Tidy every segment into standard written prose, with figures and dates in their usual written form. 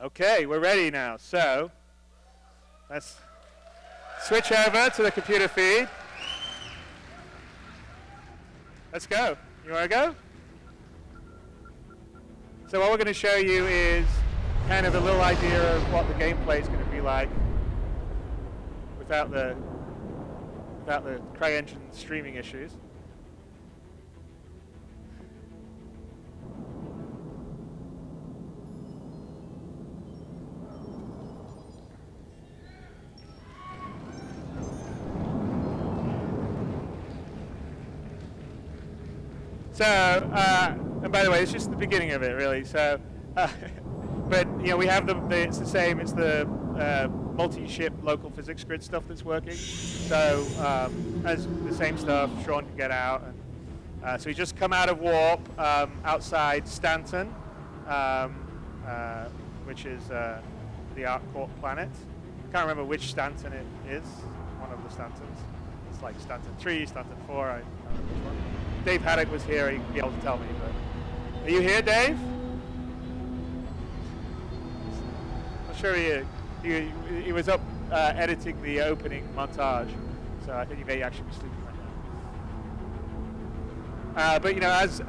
Okay, we're ready now. So let's switch over to the computer feed. Let's go. You want to go? So what we're going to show you is kind of a little idea of what the gameplay is going to be like without the CryEngine streaming issues. So, and by the way, it's just the beginning of it, really. So, but you know, we have it's the same. It's the multi-ship local physics grid stuff that's working. So, as the same stuff, Sean can get out. And, so we just come out of warp outside Stanton, which is the ArcCorp planet. I can't remember which Stanton it is. One of the Stantons. It's like Stanton 3, Stanton 4. I don't know which one. Dave Haddock was here, he'd be able to tell me. But are you here, Dave? I'm sure he was up editing the opening montage, so I think he may actually be sleeping right now. But you know, as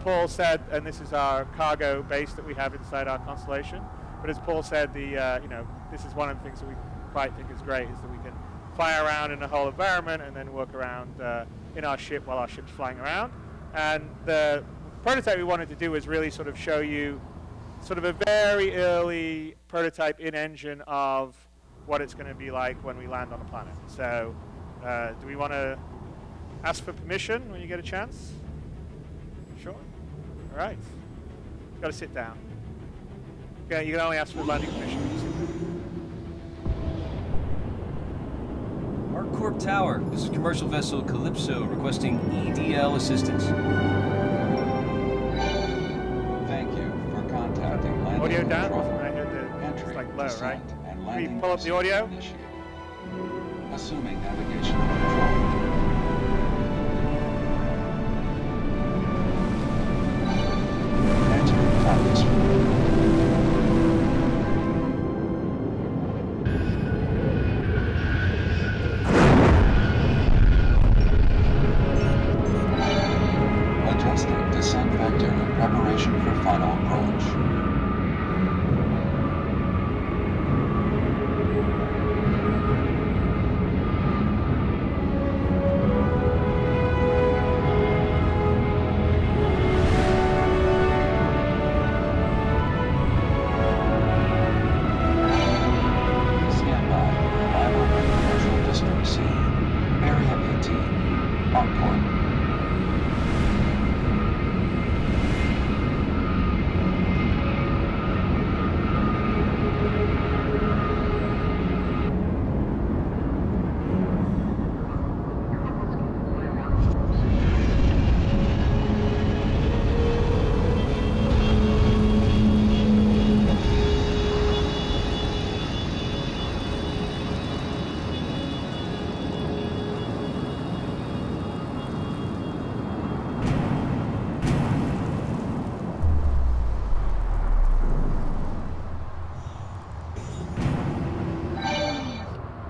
Paul said, and this is our cargo base that we have inside our constellation. But as Paul said, you know, this is one of the things that we quite think is great, is that we can fly around in the whole environment and then work around in our ship while our ship's flying around. And the prototype we wanted to do was really sort of show you sort of a very early prototype in engine of what it's going to be like when we land on a planet. So do we want to ask for permission when you get a chance? Sure. All right. You've got to sit down. Okay, you can only ask for landing permission when you sit down. ArcCorp Tower, this is commercial vessel Calypso requesting EDL assistance. Thank you for contacting landing audio down? control. I heard it's like low, right? And Can you landing pull up the audio? initiated. Assuming navigational control. Enter atmosphere. Descent vector in preparation for final approach. Stand by. 500 Commercial District C. Area 18. ArcCorp.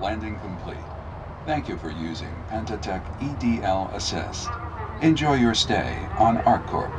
Landing complete. Thank you for using Pentatech EDL Assist. Enjoy your stay on ArcCorp.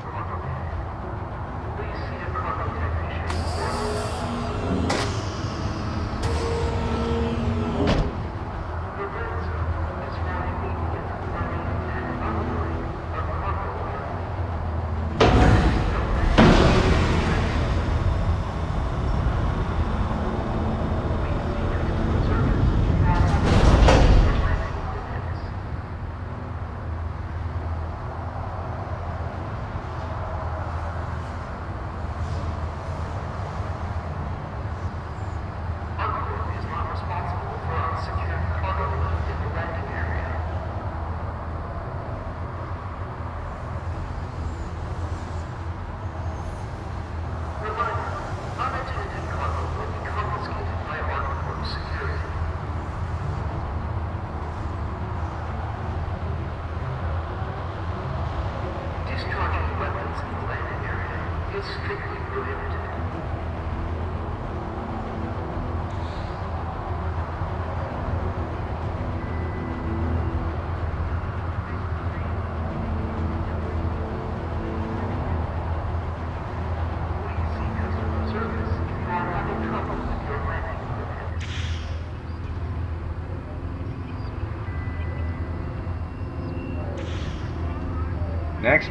Next.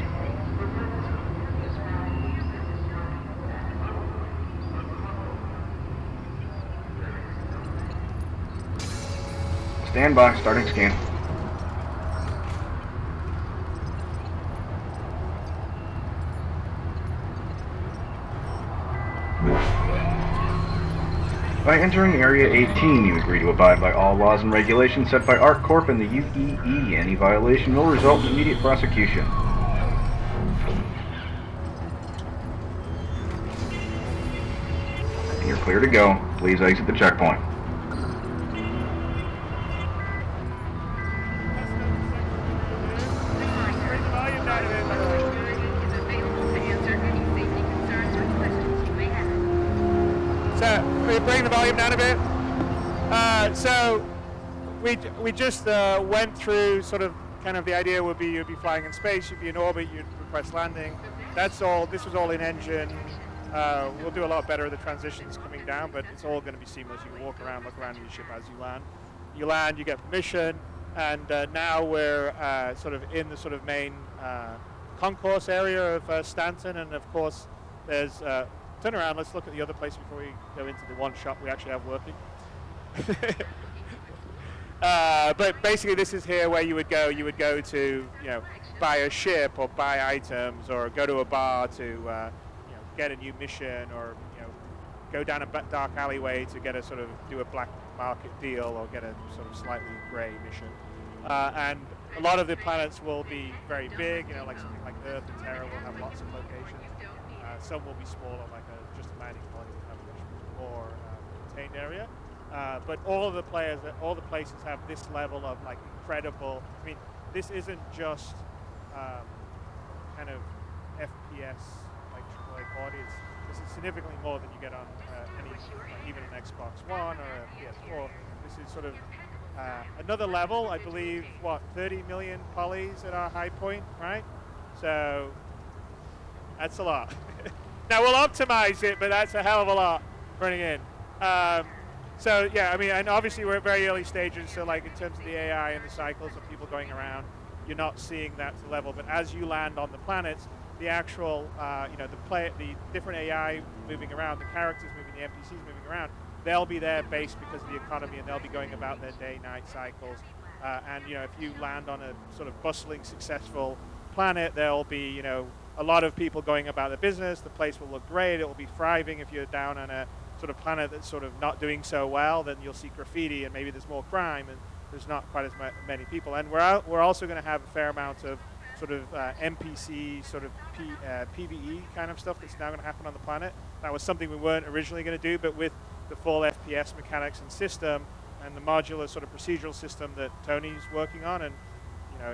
Stand by, starting scan. By entering Area 18, you agree to abide by all laws and regulations set by ARC Corp and the UEE. Any violation will result in immediate prosecution. You're clear to go. Please exit the checkpoint. Bring the volume down a bit. So we just went through sort of kind of the idea would be you'd be flying in space, you'd be in orbit, you'd request landing. That's all. This was all in engine. We'll do a lot better with the transitions coming down, but it's all going to be seamless. You can walk around, look around in your ship as you land. You land, you get permission, and now we're sort of in the sort of main concourse area of Stanton, and of course there's turn around, let's look at the other place before we go into the one shop we actually have working. But basically this is here where you would go to, buy a ship or buy items or go to a bar to, get a new mission or, go down a dark alleyway to get a sort of, do a black market deal or get a sort of slightly gray mission. And a lot of the planets will be very big, like something like Earth and Terra will have lots of locations. Some will be smaller, like just a landing point will have a much more contained area. But all of the all the places have this level of like incredible. I mean, this isn't just kind of FPS like AAA quality. This is significantly more than you get on even an Xbox One or a PS4. This is sort of another level. I believe 30 million polys at our high point, right? So that's a lot. Now we'll optimize it, but that's a hell of a lot running in. So yeah, I mean, and obviously we're at very early stages. So like in terms of the AI and the cycles of people going around, you're not seeing that to the level. But as you land on the planets, the actual, the different AI moving around, the characters moving, the NPCs moving around, they'll be there based because of the economy, and they'll be going about their day-night cycles. And if you land on a sort of bustling, successful planet, there'll be a lot of people going about their business. The place will look great. It will be thriving. If you're down on a sort of planet that's sort of not doing so well, then you'll see graffiti and maybe there's more crime and there's not quite as many people. And we're also going to have a fair amount of sort of NPC sort of PvE kind of stuff that's now going to happen on the planet. That was something we weren't originally going to do, but with the full FPS mechanics and system and the modular sort of procedural system that Tony's working on, and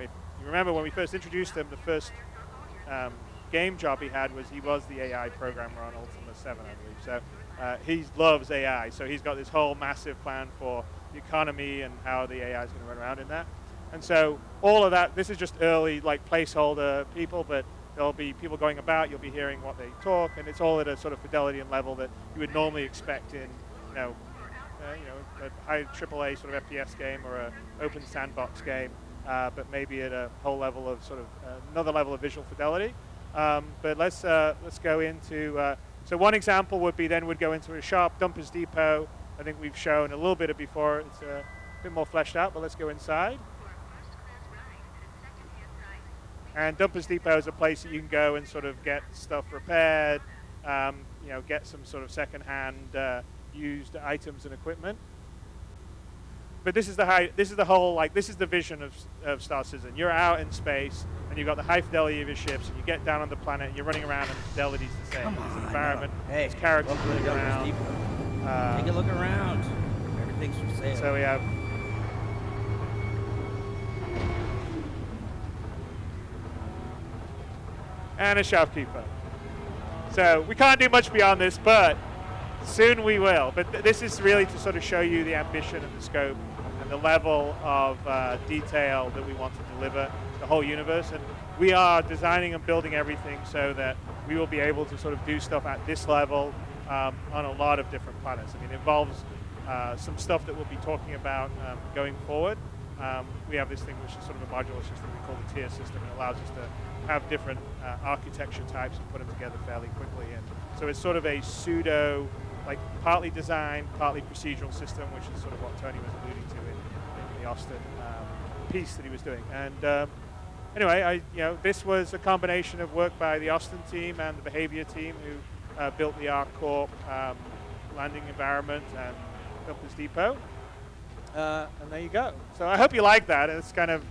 if you remember when we first introduced him, the first game job he had was he was the AI programmer on Ultima 7, I believe. So he loves AI. So he's got this whole massive plan for the economy and how the AI is going to run around in that. And so all of that, this is just early like placeholder people, but there'll be people going about. You'll be hearing what they talk, and it's all at a sort of fidelity and level that you would normally expect in a high AAA sort of FPS game or a open sandbox game. But maybe at a whole level of sort of another level of visual fidelity. But let's go into. So one example would be we'd go into a shop, Dumpers Depot. I think we've shown a little bit of before. It's a bit more fleshed out, but let's go inside. And Dumpers Depot is a place that you can go and sort of get stuff repaired, get some sort of secondhand used items and equipment. But this is the vision of Star Citizen. You're out in space, and you've got the high fidelity of your ships, and you get down on the planet, and you're running around, and the fidelity's the same. There's an environment, there's characters running around. Take a look around. Everything's for sale. So we have. And a shopkeeper. So we can't do much beyond this, but soon we will. But this is really to sort of show you the ambition and the scope and the level of detail that we want to deliver to the whole universe. And we are designing and building everything so that we will be able to sort of do stuff at this level on a lot of different planets. I mean, it involves some stuff that we'll be talking about going forward. We have this thing which is sort of a modular system we call the tier system. It allows us to have different architecture types and put them together fairly quickly. And so it's sort of a pseudo, like partly design, partly procedural system, which is sort of what Tony was alluding to in the Austin piece that he was doing. And anyway, this was a combination of work by the Austin team and the behavior team who built the ArcCorp landing environment and Compass Depot. And there you go. So I hope you like that. It's kind of...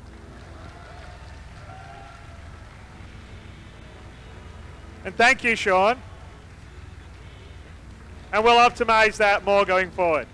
And thank you, Sean. And we'll optimize that more going forward.